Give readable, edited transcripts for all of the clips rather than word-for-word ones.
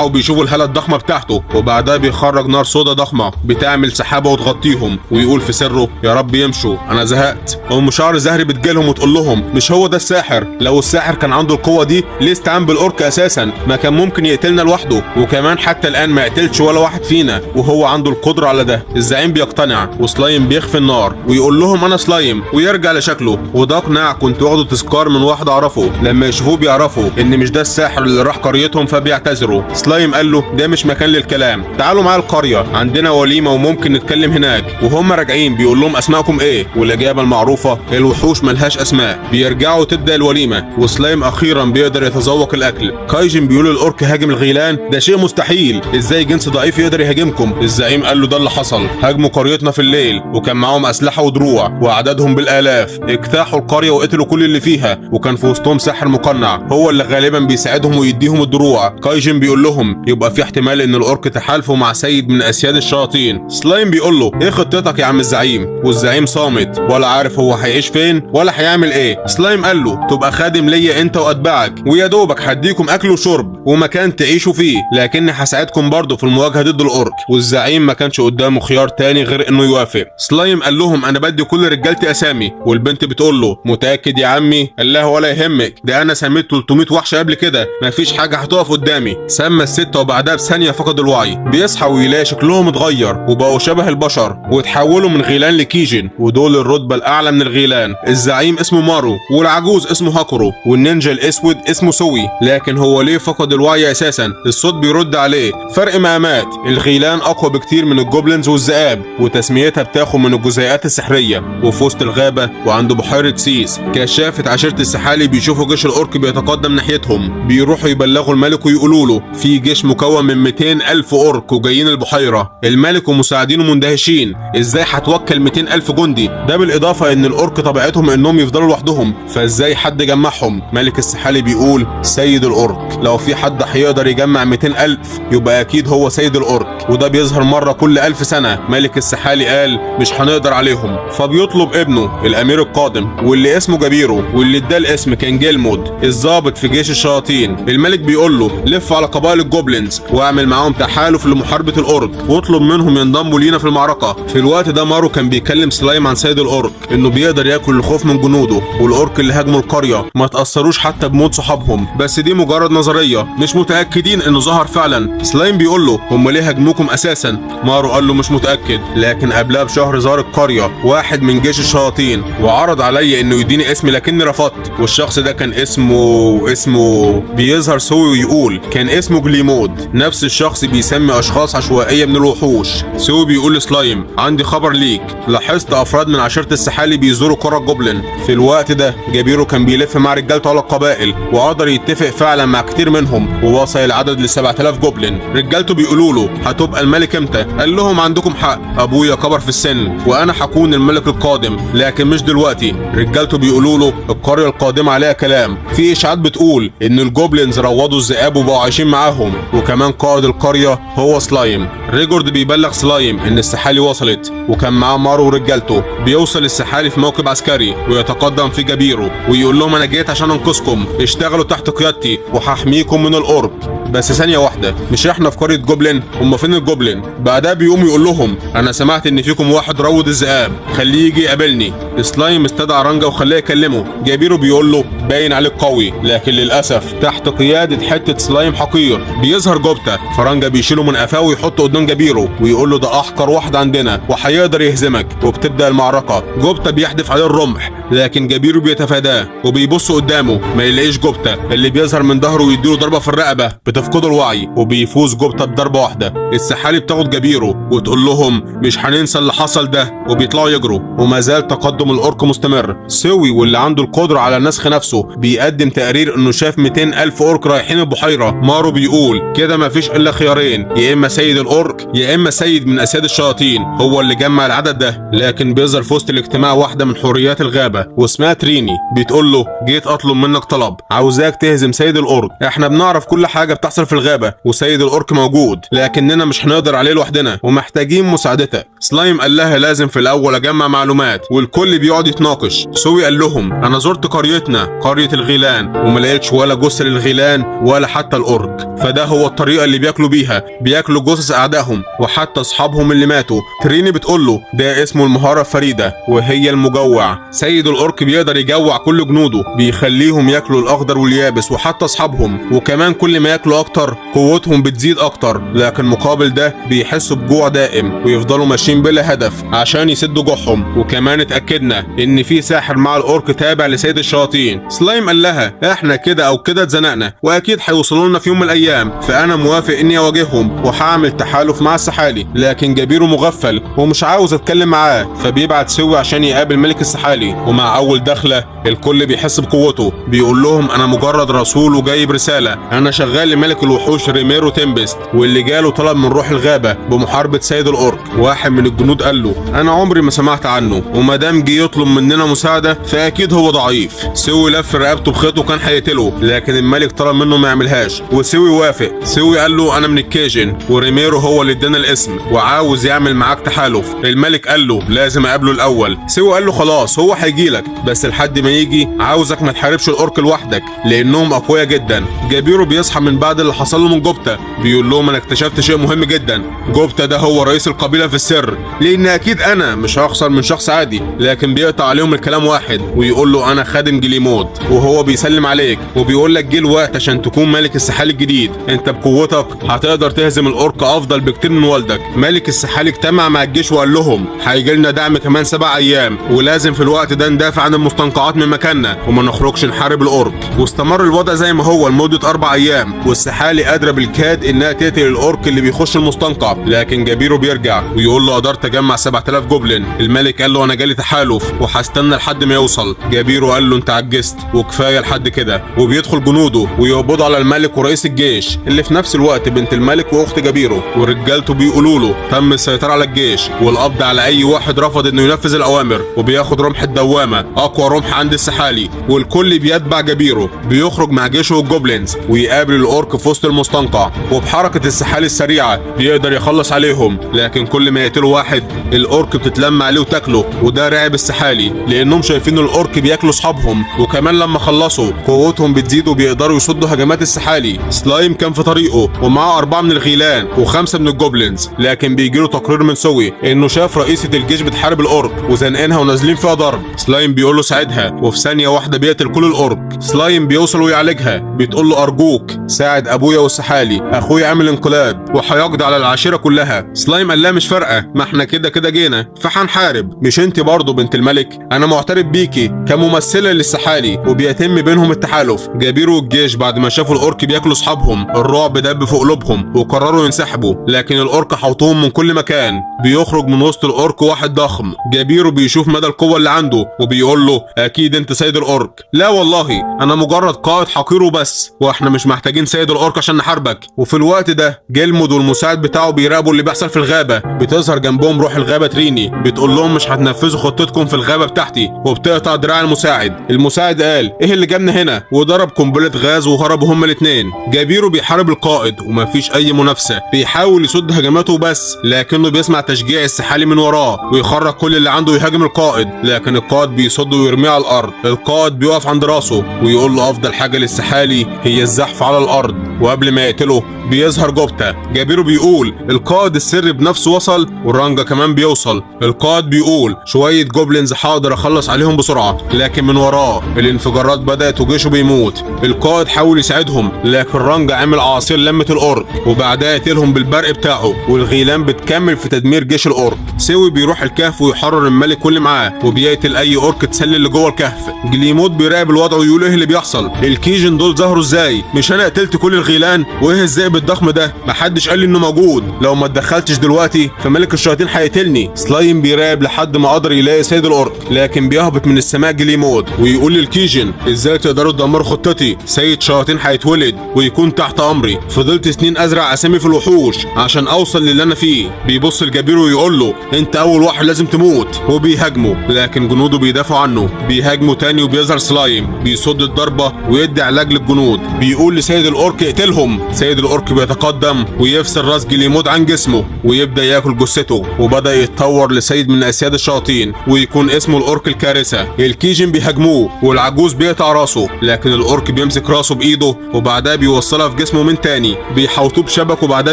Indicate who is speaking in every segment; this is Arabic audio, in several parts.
Speaker 1: وبيشوفوا الهالة الضخمة بتاعته، وبعدها بيخرج نار سودا ضخمة بتعمل سحابة وتغطيهم، ويقول في سره يا رب يمشوا انا زهقت. ام شعر زهري بتجيلهم وتقول لهم مش هو ده الساحر، لو الساحر كان عنده القوة دي ليه استعان بالاورك اساسا؟ ما كان ممكن يقتلنا لوحده، وكمان حتى الان ما قتلش ولا واحد فينا وهو عنده القدرة على ده. الزعيم بيقتنع وسلايم بيخفي النار ويقول لهم انا سلايم ويرجع لشكله، وده اقناع كنت واخده تذكار من واحد اعرفه، لما يشوفوه بيعرفوا ان مش ده الساحر اللي راح قريتهم فبيعتذروا. سلايم قال له ده مش مكان للكلام، تعالوا معايا القرية عندنا وليمة وممكن نتكلم هناك. وهم راجعين بيقول لهم اسماءكم ايه؟ والاجابة المعروفة الوحوش ملهاش اسماء. بيرجعوا تبدأ الوليمة وسلايم اخيرا بيقدر يتذوق الاكل. كايجن بيقول الاورك هاجم الغيلان، ده شيء مستحيل، ازاي جنس ضعيف يقدر يهاجمكم؟ الزعيم قال له ده اللي حصل، هاجموا قريتنا في الليل وكان معاهم اسلحة ودروع واعدادهم بالالاف، اجتاحوا القرية وقتلوا كل اللي فيها، وكان في وسطهم ساحر مقنع هو اللي غالبا بيساعدهم ويديهم الدروع. كايجن بيقول لهم يبقى في احتمال ان الاورك تحالفوا مع سيد من اسياد الشياطين. سلايم بيقول له ايه خطتك يا عم الزعيم؟ والزعيم صامت ولا عارف هو هيعيش فين ولا هيعمل ايه. سلايم قال له تبقى خادم ليا انت واتباعك، ويا دوبك هديكم اكل وشرب ومكان تعيشوا فيه، لكني هساعدكم برضه في المواجهه ضد الاورك. والزعيم ما كانش قدامه خيار تاني غير انه يوافق. سلايم قال لهم انا بدي كل رجالتي اسامي، والبنت بتقول له متاكد يا عمي؟ قال لها ولا يهمك، ده انا سميت 300 وحش قبل كده، مفيش حاجه هتقف قدامي. سمى الستة وبعدها بثانيه فقد الوعي. بيصحى ويلاقي شكلهم اتغير وبقوا شبه البشر وتحولوا من غيلان لكيجن، ودول الرتبه الاعلى من الغيلان. الزعيم اسمه مارو، والعجوز اسمه هاكورو، والنينجا الاسود اسمه سوي. لكن هو ليه فقد الوعي اساسا؟ الصوت بيرد عليه فرق مقامات، الغيلان اقوى بكتير من الجوبلينز والذئاب، وتسميتها بتاخد من الجزيئات السحريه. وفي وسط الغابه وعند بحيره سيس كشافه عشيره السحالي بيشوفوا جيش الاورك بيتقدم ناحيتهم، بيروحوا يبلغوا الملك ويقولوا له في جيش مكون من 200,000 اورك وجايين البحيره. الملك ومساعدينه مندهشين، ازاي هتوكل 200,000 جندي؟ ده بالاضافه ان الاورك طبيعتهم انهم يفضلوا لوحدهم، فازاي حد جمعهم؟ ملك السحالي بيقول سيد الاورك، لو في حد هيقدر يجمع 200,000 يبقى اكيد هو سيد الاورك، وده بيظهر مره كل 1000 سنه. ملك السحالي قال مش هنقدر عليهم، فبيطلب ابنه الامير القادم واللي اسمه جابيرو، واللي اداه الاسم كان جيلمود الضابط في جيش الشياطين. الملك بيقول له لف على قبائل الجوبلينز واعمل معاهم تحالف لمحاربه الاورك، واطلب منهم ينضموا لينا في المعركه. في الوقت ده مارو كان بيكلم سلايم عن سيد الاورك انه بيقدر ياكل الخوف من جنوده، والاورك اللي هاجموا القريه ما تاثروش حتى بموت صحابهم، بس دي مجرد نظريه مش متاكدين انه ظهر فعلا. سلايم بيقول له هم ليه هاجموكم اساسا؟ مارو قال له مش متاكد، لكن قبلها بشهر زار القريه واحد من جيش الشياطين وعرض عليا انه يديني اسمي لكني رفضت، والشخص ده كان اسمه بيظهر سوي ويقول كان اسمه جليمود. نفس الشخص بيسمي اشخاص عشوائيه من الوحوش. سوي بيقول لسلايم عندي خبر ليك، لاحظت افراد من عشيره السحالي بيزوروا قرى الجوبلين. في الوقت ده جابيرو كان بيلف مع رجالته على القبائل وقدر يتفق فعلا مع كتير منهم، ووصل العدد ل 7000 جوبلين. رجالته بيقولوا له هتبقى الملك امتى؟ قال لهم عندكم حق، ابويا كبر في السن وانا هكون الملك القادم، لكن مش دلوقتي. رجالته بيقولوا له القريه القادمه عليها كلام، في اشاعات بتقول ان الجوبلينز روضوا الذئاب وبقوا عايشين معاهم، وكمان قائد القريه هو سلايم. ريجورد بيبلغ سلايم ان السحالي وصلت وكان معاه مارو ورجالته. بيوصل السحالي في موكب عسكري ويتقدم في جابيرو ويقول لهم انا جيت عشان انقذكم، اشتغلوا تحت قيادتي وهحميكم من الاورك. بس ثانيه واحده، مش احنا في قريه جوبلين؟ هم فين الجوبلين؟ بعدها بيقوم يقول لهم انا سمعت ان فيكم واحد روض الذئاب، خليه يجي يقابلني. سلايم استدعى رانجا وخلاه يكلمه. جابيرو بيقول له باين عليك قوي، لكن للاسف تحت قياده حته سلايم حقير. بيظهر جوبتا، فرانجا بيشيله من قفاه ويحطه قدام جابيرو ويقول له ده احقر واحد عندنا وهيقدر يهزمك. وبتبدا المعركه، جوبتا بيحدف عليه الرمح لكن جابيرو بيتفاداه وبيبص قدامه ما يلاقيش جوبتا، اللي بيظهر من ظهره ويديله ضربه في الرقبه بتفقده الوعي، وبيفوز جوبتا بضربه واحده. السحالي بتاخد جابيرو وتقول لهم مش هننسى اللي حصل ده، وبيطلعوا يجروا. وما زال تقدم الاورك مستمر. سوي واللي عنده القدره على نسخ نفسه بيقدم تقرير انه شاف 200,000 اورك رايحين البحيره. مارو بيقول كده مفيش الا خيارين، يا اما سيد الاورك الاورك، يا اما سيد من اسياد الشياطين هو اللي جمع العدد ده. لكن بيظهر في وسط الاجتماع واحده من حوريات الغابه واسمها تريني، بتقول له جيت اطلب منك طلب، عاوزاك تهزم سيد الاورك. احنا بنعرف كل حاجه بتحصل في الغابه وسيد الاورك موجود، لكننا مش هنقدر عليه لوحدنا ومحتاجين مساعدتك. سلايم قال لها لازم في الاول اجمع معلومات، والكل بيقعد يتناقش. سوي قال لهم انا زرت قريتنا قريه الغيلان وما لقيتش ولا جثه للغيلان ولا حتى الاورك، فده هو الطريقه اللي بياكلوا بيها، بياكلوا جثث اعدائهم وحتى اصحابهم اللي ماتوا. تريني بتقول له ده اسمه المهاره الفريده وهي المجوع. سيد الاورك بيقدر يجوع كل جنوده، بيخليهم ياكلوا الاخضر واليابس وحتى اصحابهم، وكمان كل ما ياكلوا اكتر قوتهم بتزيد اكتر، لكن مقابل ده بيحسوا بجوع دائم ويفضلوا ماشيين بلا هدف عشان يسدوا جوعهم. وكمان اتاكدنا ان في ساحر مع الاورك تابع لسيد الشياطين. سلايم قال لها احنا كده او كده اتزنقنا واكيد هيوصلوا لنا في يوم من الايام، فانا موافق اني اواجههم وهعمل تحالف مع السحالي. لكن جبيرو مغفل ومش عاوز اتكلم معاه، فبيبعت سوي عشان يقابل ملك السحالي. ومع اول دخله الكل بيحس بقوته، بيقول لهم انا مجرد رسول وجايب رساله، انا شغال لملك الوحوش ريميرو تمبست، واللي جاله طلب من روح الغابه بمحاربه سيد الاورك. واحد من الجنود قال له انا عمري ما سمعت عنه، وما دام جه يطلب مننا مساعده فاكيد هو ضعيف. سوي لف رقبته بخيطه وكان هيقتله، لكن الملك طلب منه ما يعملهاش وسوي وافق. سوي قال له انا من الكيجن وريميرو هو اللي ادانا الاسم وعاوز يعمل معاك تحالف. الملك قال له لازم اقابله الاول. سوي قال له خلاص هو هيجيلك، بس لحد ما يجي عاوزك ما تحاربش الاورك لوحدك لانهم اقوياء جدا. جابيرو بيصحى من بعد اللي حصل له من جوبتا، بيقول لهم انا اكتشفت شيء مهم جدا. جوبتا ده هو رئيس القبيله في السر، لان اكيد انا مش هخسر من شخص عادي. لكن بيقطع عليهم الكلام واحد ويقول له انا خادم جليمود وهو بيسلم عليك وبيقول لك جه الوقت عشان تكون ملك السحالي الجديد. انت بقوتك هتقدر تهزم الاورك افضل بكتير من والدك. ملك السحالي اجتمع مع الجيش وقال لهم هيجي لنا دعم كمان 7 ايام، ولازم في الوقت ده ندافع عن المستنقعات من مكاننا وما نخرجش نحارب الاورك. واستمر الوضع زي ما هو لمده 4 ايام، والسحالي قادره بالكاد انها تقتل الاورك اللي بيخش المستنقع. لكن جابيرو بيرجع ويقول له قدرت اجمع 7000 جوبلين. الملك قال له انا جالي تحالف وهستنى لحد ما يوصل. جابيرو قال له انت عجزت وكفايه لحد كده، وبيدخل جنوده ويقبضوا على الملك ورئيس الجيش اللي في نفس الوقت بنت الملك واخت جابيرو، ورجالته بيقولوا له تم السيطره على الجيش والقبض على اي واحد رفض انه ينفذ الاوامر، وبياخد رمح الدوامه اقوى رمح عند السحالي، والكل بيتبع جابيرو. بيخرج مع جيشه والجوبلينز ويقابل الاورك في وسط المستنقع، وبحركه السحالي السريعه بيقدر يخلص عليهم. لكن كل ما يقتلوا واحد الاورك بتتلم عليه وتاكله، وده رعب السحالي لانهم شايفين الاورك بياكلوا اصحابهم، وكمان لما خلصوا قوتهم بتزيد وبيقدروا يصدوا هجمات السحالي. سلايم كان في طريقه ومعاه 4 من الغيلان و5 من الجوبلينز، لكن بيجيله تقرير من سوي انه شاف رئيسة الجيش بتحارب الاورك وزنقينها ونازلين فيها ضرب. سلايم بيقول له ساعدها، وفي ثانيه واحده بيقتل كل الاورك. سلايم بيوصل ويعالجها، بتقول له ارجوك ساعد ابويا والسحالي، اخويا عامل انقلاب وهيقضي على العشيره كلها. سلايم قال لها مش فارقه، ما احنا كده كده جينا فهنحارب، مش انت برضه بنت الملك؟ انا معترف بيكي كممثله للسحالي. وبيتم بينهم التحالف. جابيرو والجيش بعد ما شافوا الاورك بياكلوا اصحابهم الرعب دب في قلوبهم وقرروا ينسحبوا، لكن الاورك حوطوهم من كل مكان. بيخرج من وسط الاورك واحد ضخم. جابيرو بيشوف مدى القوه اللي عنده وبيقول له اكيد انت سيد الاورك. لا والله انا مجرد قائد حقير وبس، واحنا مش محتاجين سيد الاورك عشان نحاربك. وفي الوقت ده جلمود والمساعد بتاعه بيراقبوا اللي بيحصل في الغابه. بتظهر جنبهم روح الغابه تريني، بتقول لهم مش هتنفذوا خطتكم في الغابه بتاعتي، وبتقطع دراع المساعد. المساعد قال ايه اللي جابنا هنا، وضرب قنبله غاز وهربوا هما الاثنين. جابيرو بيحارب القائد ومفيش اي منافسه، بيحاول يصد هجماته بس، لكنه بيسمع تشجيع السحالي من وراه ويخرج كل اللي عنده يهاجم القائد، لكن القائد بيصده ويرميه على الارض. القائد بيقف عند راسه ويقول له افضل حاجه للسحالي هي الزحف على الارض، وقبل ما يقتله بيظهر جوبتا. جابيرو بيقول القائد السري بنفسه وصل والرانجا كمان بيوصل. القائد بيقول شويه جوبلينز هقدر اخلص عليهم بسرعه، لكن من وراه الانفجارات بدات وجيشه بيموت. القائد حاول يساعدهم، لكن رانجا عمل اعاصير لمت الاورك وبعدها قتلهم بالبرق بتاعه، والغيلان بتكمل في تدمير جيش الاورك. سوي بيروح الكهف ويحرر الملك واللي معاه، وبيقتل اي اورك تسلل اللي جوه الكهف. جليمود بيراقب الوضع ويقول ايه اللي بيحصل، الكيجن دول ظهروا ازاي؟ مش انا قتلت كل الغيلان؟ وايه الذئب الضخم ده؟ محدش قال لي انه موجود، لو ما اتدخلتش دلوقتي فملك الشياطين هيقتلني. سلايم بيراقب لحد ما قدر يلاقي سيد الاورك، لكن بيهبط من السماء جليمود ويقول للكيجن ازاي تقدروا تدمروا خطتي؟ سيد شياطين هيتولد ويكون تحت امري. فضلت سنين ازرع اسامي في الوحوش عشان اوصل للي انا فيه. بيبص لجابيرو ويقول له انت اول واحد لازم تموت، وبيهاجمه لكن جنوده بيدافعوا عنه. بيهاجموا تاني وبيظهر سلايم بيصد الضربه ويدي علاج للجنود. بيقول لسيد الاورك اقتلهم. سيد الاورك بيتقدم ويفصل راس جليمود عن جسمه ويبدا ياكل جثته، وبدا يتطور لسيد من اسياد الشياطين ويكون اسمه الاورك الكارثه. الكيجن بيهاجموه والعجوز بيقطع راسه، لكن الاورك بيمسك راسه بايده وبعدها بيوصلها في جسمه من تاني. بيحوطوه بشبك وبعدها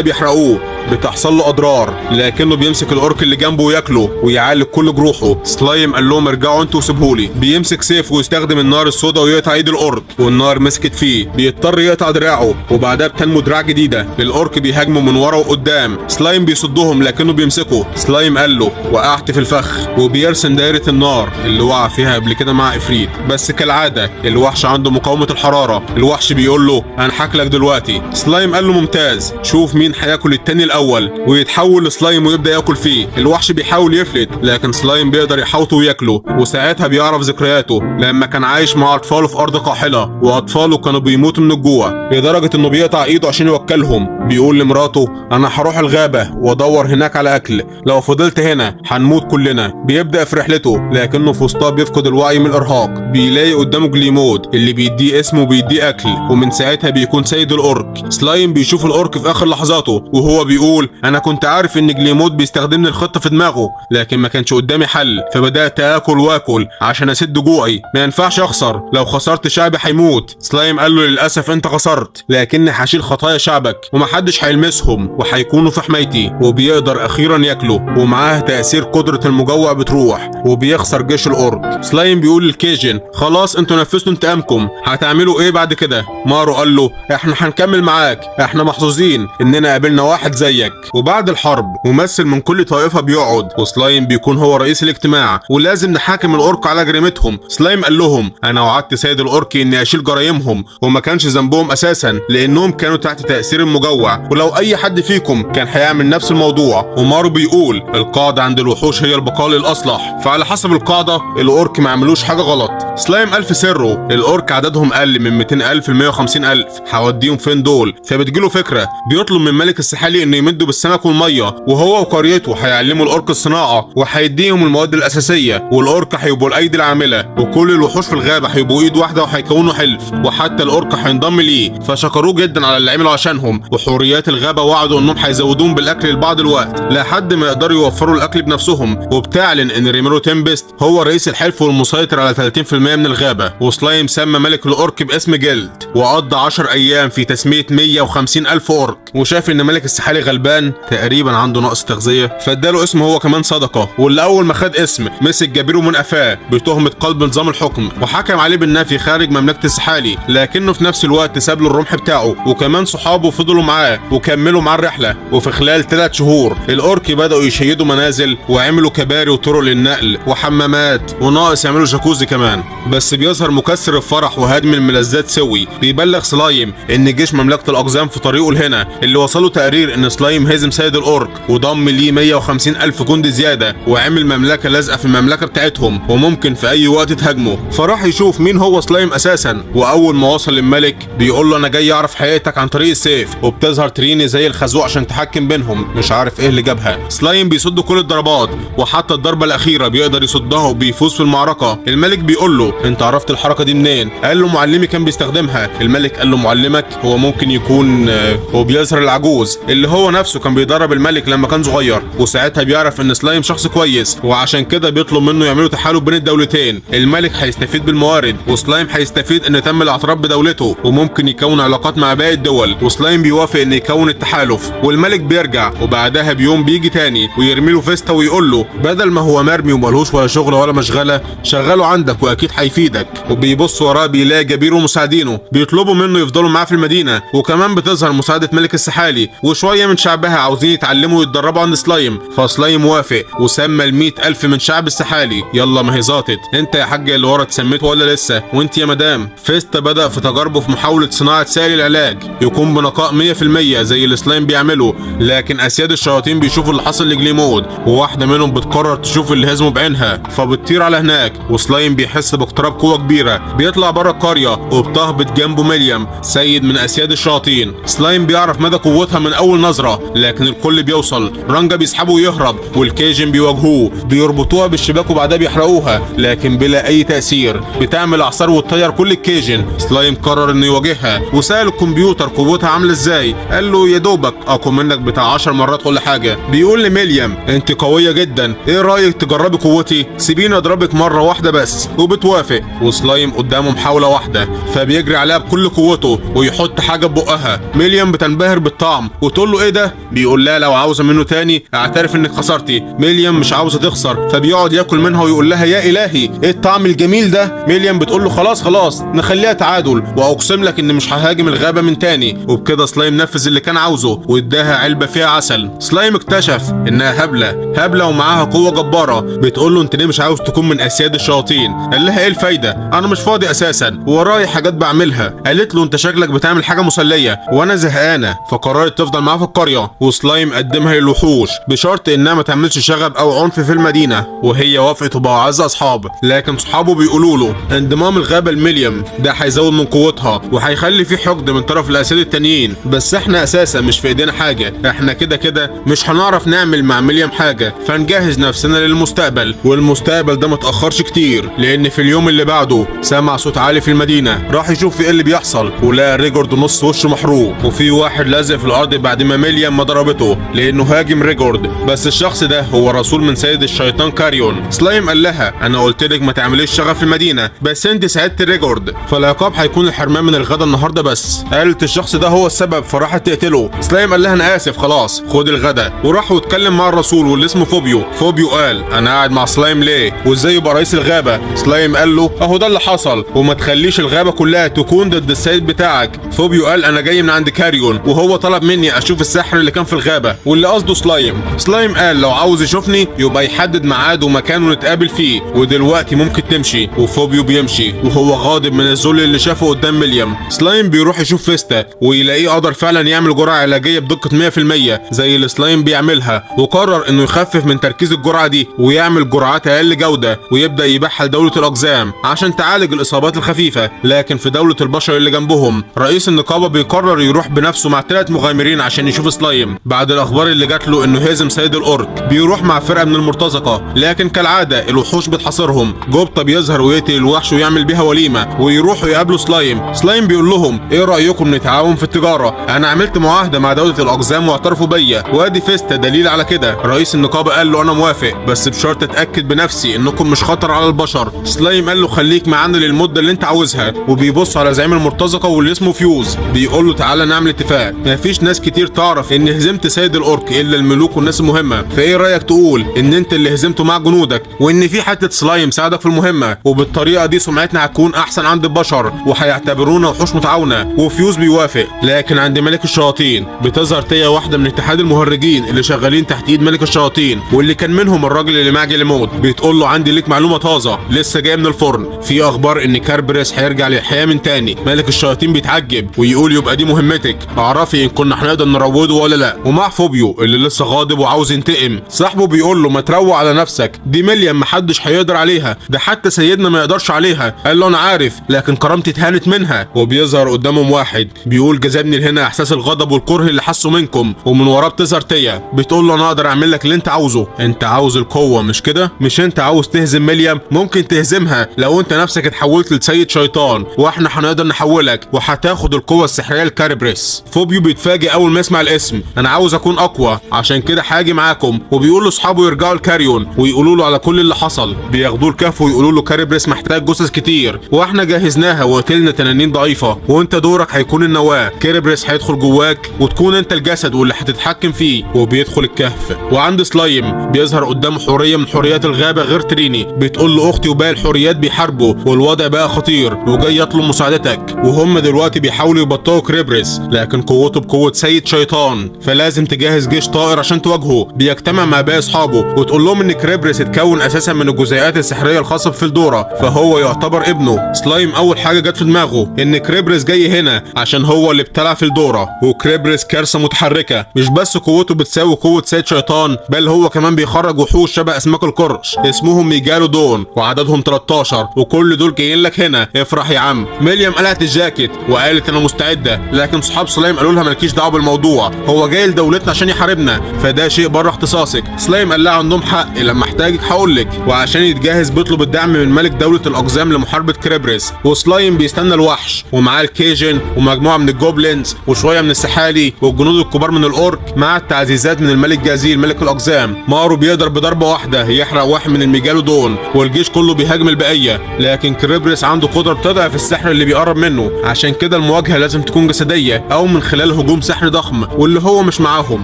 Speaker 1: بيحرقوه، بتحصل له اضرار لكنه بيمسك الاورك اللي جنبه وياكله ويعالج كل جروحه. سلايم قال لهم ارجعوا انتوا وسيبهولي. بيمسك سيف ويستخدم النار السوداء ويقطع ايد الاورك، والنار مسكت فيه. بيضطر يقطع دراعه وبعدها بتنمو دراع جديده. الاورك بيهاجموا من ورا وقدام. سلايم بيصدهم لكنه بيمسكه. سلايم قال له وقعت في الفخ، وبيرسم دايره النار اللي وقع فيها قبل كده مع افريت. بس كالعاده الوحش عنده مقاومه الحراره. الوحش بيقول له انا هاكلك دلوقتي. سلايم قال له ممتاز، شوف مين هياكل التاني الاول. ويتحول لسلايم ويبدا ياكل فيه. الوحش بيحاول يفلت لكن سلايم بيقدر يحوطه وياكله، وساعتها بيعرف ذكرياته لما كان عايش مع اطفاله في ارض قاحله، واطفاله كانوا بيموتوا من الجوع لدرجه انه بيقطع ايده عشان يوكلهم. بيقول لمراته انا هروح الغابه وادور هناك على اكل، لو فضلت هنا هنموت كلنا. بيبدا في رحلته لكنه في وسطها بيفقد الوعي من الارهاق. بيلاقي قدامه جليمود اللي بيديه اسمه وبيديه اكل، ومن ساعتها بيكون سيد الاورك. سلايم بيشوف الاورك في اخر لحظاته وهو بيقول انا كنت عارف ان جليمود بيستخدمني الخطه في دماغه، لكن ما كانش قدامي حل، فبدات اكل واكل عشان اسد جوعي. ما ينفعش اخسر، لو خسرت شعبي هيموت. سلايم قال له للاسف انت خسرت، لكني هشيل خطايا شعبك ومحدش هيلمسهم وهيكونوا في حمايتي. وبيقدر اخيرا ياكله، ومعاه تاثير قدره المجوع بتروح، وبيخسر جيش الاورك. سلايم بيقول للكيجن خلاص انتوا نفذتوا انتقامكم، هتعملوا ايه بعد كده؟ مارو قال له احنا هنكمل معاك، احنا محظوظين اننا قابلنا واحد زيك. وبعد الحرب ممثل من كل طائفه بيقعد، وسلايم بيكون هو رئيس الاجتماع، ولازم نحاكم الاورك على جريمتهم. سلايم قال لهم انا وعدت سيد الاورك اني اشيل جرايمهم، وما كانش ذنبهم اساسا لانهم كانوا تحت تاثير المجوع، ولو اي حد فيكم كان هيعمل نفس الموضوع. ومارو بيقول القاعده عند الوحوش هي البقاء للاصلح، فعلى حسب القاعده الاورك ما عملوش حاجه غلط. سلايم قال في سره الاورك عددهم قل من 200,000 ل 150,000، هوديهم فين دول؟ فبتجيله فكره، بيطلب من ملك السحالي انه يمده بالسمك والميه، وهو وقريته هيعلموا الاورك الصناعه وهيديهم المواد الاساسيه، والاورك هيبقوا الايدي العامله، وكل الوحوش في الغابه هيبقوا ايد واحده وهيكونوا حلف، وحتى الاورك هينضم ليه. فشكروه جدا على اللي عمله عشانهم، وحوريات الغابه وعدوا انهم هيزودوهم بالاكل لبعض الوقت لحد ما يقدروا يوفروا الاكل بنفسهم. وبتعلن ان ريميرو تيمبست هو رئيس الحلف والمسيطر على 30% من الغابه. وسلايم سمى ملك الاورك باسم جلد، وقضى 10 ايام في تسميه 150,000 اورك، وشاف ان ملك السحالي غلبان تقريبا عنده نقص تغذيه، فاداله اسم هو كمان صدقه. واللي اول ما خد اسم مسك جابيرو من قفاه بتهمه قلب نظام الحكم، وحكم عليه بالنفي خارج مملكه السحالي، لكنه في نفس الوقت ساب له الرمح بتاعه، وكمان صحابه فضلوا معاه وكملوا معاه الرحله. وفي خلال 3 شهور الاورك بداوا يشيدوا منازل وعملوا كباري وطرق للنقل وحمامات، وناقص يعملوا جاكوزي كمان. بس بيظهر مكسر الفرح وهادم الملذات سوي بيبلغ سلايم ان جيش مملكه الاقزام في طريقه لهنا، اللي وصلوا تقرير ان سلايم هزم سيد الاورك وضم ليه 150,000 جندي زياده، وعمل مملكه لازقه في المملكه بتاعتهم وممكن في اي وقت تهاجمه. فراح يشوف مين هو سلايم اساسا، واول ما وصل للملك بيقول له انا جاي اعرف حقيقتك عن طريق السيف. وبتظهر تريني زي الخازوق عشان تحكم بينهم، مش عارف ايه اللي جابها. سلايم بيصد كل الضربات، وحتى الضربه الاخيره بيقدر يصدها وبيفوز في المعركه. الملك بيقول له انت عرفت الحركه دي منين؟ قال له معلمي كان بيستخدمها. الملك قال له معلمك هو ممكن يكون وبيظهر العجوز اللي هو نفسه كان بيدرب الملك لما كان صغير، وساعتها بيعرف ان سلايم شخص كويس، وعشان كده بيطلب منه يعملوا تحالف بين الدولتين. الملك هيستفيد بالموارد، وسلايم هيستفيد ان تم الاعتراف بدولته، وممكن يكون علاقات مع باقي الدول. وسلايم بيوافق ان يكون التحالف، والملك بيرجع، وبعدها بيوم بيجي تاني ويرمي له فيستا ويقول له بدل ما هو مرمي وملهوش ولا شغل ولا مشغله، شغله عندك واكيد هيفيدك. وبيبص وراه بيلاقي جابيرو ومساعدينه بيطلبوا منه يفضلوا معاه في المدينه، وكمان بتظهر مساعده ملك السحالي، وشويه من شعبها عاوزين يتعلموا ويتدربوا عند سلايم. فسلايم وافق وسمى ال100,000 من شعب السحالي. يلا ما هي ظابطت، انت يا حاج اللي ورا اتسميت ولا لسه؟ وانت يا مدام. فيستا بدأ في تجاربه في محاوله صناعه سائل العلاج يكون بنقاء 100% زي اللي سلايم بيعمله، لكن اسياد الشياطين بيشوفوا اللي حصل لجليمود، وواحده منهم بتقرر تشوف اللي هزمه بعينها، فبتطير على هناك. وسلايم بيحس باقتراب قوه كبيره، بيطلع بره القريه وبتهبط جنبه ميليام سيد من اسياد الشياطين. سلايم بيعرف مدى قوتها من اول نظره، نظرة، لكن الكل بيوصل. رانجا بيسحبه ويهرب، والكيجن بيواجهوه، بيربطوها بالشباك وبعدها بيحرقوها، لكن بلا اي تأثير. بتعمل اعصار وتطير كل الكيجن. سلايم قرر انه يواجهها وسأل الكمبيوتر قوتها عاملة ازاي. قال له يا دوبك اقوى منك بتاع 10 مرات كل حاجة. بيقول لميليام انت قوية جدا، ايه رأيك تجربي قوتي؟ سيبيني اضربك مرة واحدة بس. وبتوافق، وسلايم قدامه محاولة واحدة فبيجري عليها بكل قوته ويحط حاجة ببقها. ميليام بتنبهر بالطعم وتقول له ايه ده؟ بيقول لها لو عاوزة منه تاني اعترف انك خسرتي. ميليام مش عاوزة تخسر فبيقعد ياكل منها ويقول لها يا الهي ايه الطعم الجميل ده. ميليام بتقول له خلاص نخليها تعادل، واقسم لك ان مش ههاجم الغابة من تاني. وبكده سلايم نفذ اللي كان عاوزه واداها علبة فيها عسل. سلايم اكتشف انها هبلة ومعاها قوة جبارة. بتقول له انت ليه مش عاوز تكون من اسياد الشياطين؟ قال لها ايه الفايدة؟ انا مش فاضي اساسا ورايا حاجات بعملها. قالت له انت شكلك بتعمل حاجة مسلية وانا زهقانة، فقررت تفضل معاه في القرية. وسلايم قدمها للوحوش بشرط انها ما تعملش شغب او عنف في المدينة، وهي وافقت وبقوا اعز اصحاب. لكن صحابه بيقولوا له انضمام الغابة لميليام ده هيزود من قوتها وهيخلي في حقد من طرف الاسياد التانيين، بس احنا اساسا مش في ايدينا حاجة، احنا كده مش هنعرف نعمل مع ميليام حاجة، فنجهز نفسنا للمستقبل. والمستقبل ده متأخرش كتير، لان في اليوم اللي بعده سمع صوت عالي في المدينة. راح يشوف في ايه اللي بيحصل ولقى ريجورد نص وشه محروق، وفي واحد لازق في الارض بعد ما ميليام ما ضربته لانه هاجم ريجورد. بس الشخص ده هو رسول من سيد الشيطان كاريون. سلايم قال لها انا قلت لك ما تعمليش شغف في المدينة، بس انت ساعدت ريجورد، فالعقاب هيكون الحرمان من الغدا النهارده بس. قالت الشخص ده هو السبب فراحت تقتله. سلايم قال لها انا اسف خلاص خد الغدا، وراح واتكلم مع الرسول واللي اسمه فوبيو. فوبيو قال انا قاعد مع سلايم ليه وازاي يبقى رئيس الغابة؟ سلايم قال له اهو ده اللي حصل، وما تخليش الغابة كلها تكون ضد السيد بتاعك. فوبيو قال انا جاي من عند كاريون وهو طلب مني اشوف السحر اللي كان في الغابة واللي قصده سلايم. سلايم قال لو عاوز يشوفني يبقى يحدد ميعاد ومكان ونتقابل فيه، ودلوقتي ممكن تمشي. وفوبيو بيمشي وهو غاضب من الذل اللي شافه قدام ميليام. سلايم بيروح يشوف فيستا ويلاقيه قدر فعلا يعمل جرعة علاجية بدقة 100% زي اللي سلايم بيعملها، وقرر انه يخفف من تركيز الجرعة دي ويعمل جرعات اقل جودة ويبدأ يبيعها لدولة الاقزام عشان تعالج الاصابات الخفيفة. لكن في دولة البشر اللي جنبهم رئيس النقابة بيقرر يروح بنفسه مع 3 مغامرين عشان يشوف سلايم بعد الاخبار اللي جات له انه هزم سيد الاورك. بيروح مع فرقة من المرتزقة، لكن كالعادة الوحوش بتحاصرهم. جوبتا بيظهر ويقتل الوحش ويعمل بيها وليمة ويروحوا يقابلوا سلايم. سلايم بيقول لهم ايه رأيكم نتعاون في التجارة؟ انا عملت معاهدة مع دولة الاقزام واعترفوا بيا، وادي فيستا دليل على كده. رئيس النقابة قال له انا موافق بس بشرط اتاكد بنفسي انكم مش خطر على البشر. سلايم قال له خليك معانا للمدة اللي انت عاوزها، وبيبص على زعيم المرتزقة واللي اسمه فيوز بيقول له تعالى نعمل اتفاق. مفيش ناس كتير تعرف ان هزمت سيد الاورك الا الملوك والناس المهمة، فايه رايك تقول ان انت اللي هزمته مع جنودك وان في حتة سلايم ساعدك في المهمة، وبالطريقة دي سمعتنا هتكون احسن عند البشر وهيعتبرونا وحوش متعاونة. وفيوز بيوافق. لكن عند ملك الشياطين بتظهر تيا واحدة من اتحاد المهرجين اللي شغالين تحت ايد ملك الشياطين، واللي كان منهم الراجل اللي معجل الموت. بتقول له عندي ليك معلومة طازة لسه جاية من الفرن، في اخبار ان كاربريس هيرجع للحياة من تاني. ملك الشياطين بيتعجب ويقول يبقى دي مهمتك، اعرفي ان كنا هنقدر نروضه ولا لا. ومع فوبيو اللي لسه غاضب وعاوز ينتقم، صاحبه بيقول له ما تروق على نفسك، دي ميليام محدش هيقدر عليها، ده حتى سيدنا ما يقدرش عليها. قال له انا عارف لكن كرامتي اتهانت منها. وبيظهر قدامهم واحد بيقول جذبني لهنا احساس الغضب والكره اللي حسه منكم، ومن وراه بتظهر تيا بتقول له انا اقدر اعمل لك اللي انت عاوزه، انت عاوز القوه مش كده؟ مش انت عاوز تهزم ميليام؟ ممكن تهزمها لو انت نفسك اتحولت لسيد شيطان، واحنا هنقدر نحولك وهتاخد القوه السحريه لكاربريس. فوبيو بيتفاجئ اول ما يسمع الاسم، انا عاوز اكون اقوى عشان كده هاجي معاكم. وبيقول لاصحابه يرجعوا لكاريون ويقولوا له على كل اللي حصل. بياخدوه الكهف ويقولوا له كاربريس محتاج جثث كتير واحنا جهزناها وقتلنا تنانين ضعيفه، وانت دورك هيكون النواه. كاربريس هيدخل جواك وتكون انت الجسد واللي هتتحكم فيه. وبيدخل الكهف وعند سلايم بيظهر قدامه حوريه من حوريات الغابه غير تريني، بتقول له اختي وباقي الحوريات بيحاربوا والوضع بقى خطير وجاي يطلب مساعدتك، وهم دلوقتي بيحاولوا يبطئوا كاربريس لكن قوته بقوه سيد شيطان، فلازم تجهز جيش طائر عشان تواجهه. بيجتمع مع باقي اصحابه وتقول لهم ان كاربريس اتكون اساسا من الجزيئات السحريه الخاصه بفلدورا، فهو يعتبر ابنه. سلايم اول حاجه جت في دماغه ان كاربريس جاي هنا عشان هو اللي ابتلع فلدورا، وكاربريس كارثه متحركه، مش بس قوته بتساوي قوه سيد شيطان بل هو كمان بيخرج وحوش شبه اسماك القرش اسمهم ميجالودون وعددهم 13، وكل دول جايين لك هنا. افرح يا عم. ميليام قلعت الجاكيت وقالت انا مستعده، لكن صحاب سلايم قالوا لها مالكيش دعوه بالموضوع، هو جاي لدولتنا عشان يحاربنا، فده شيء بره اختصاصك. سلايم قال لها عندهم حق، لما احتاجك هقولك. وعشان يتجهز بيطلب الدعم من ملك دولة الأقزام لمحاربة كريبرس. وسلايم بيستنى الوحش ومعاه الكيجن ومجموعة من الجوبلينز وشوية من السحالي والجنود الكبار من الأورك مع التعزيزات من الملك جازيل ملك الأقزام. مارو بيقدر بضربة واحدة يحرق واحد من الميجالودون والجيش كله بيهاجم البقية، لكن كريبرس عنده قدرة بتضعف السحر اللي بيقرب منه، عشان كده المواجهة لازم تكون جسدية أو من خلال هجوم سحر ضخم، واللي هو مش معاهم.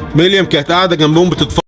Speaker 1: ميليام كانت قاعدة جنبهم بتتفرج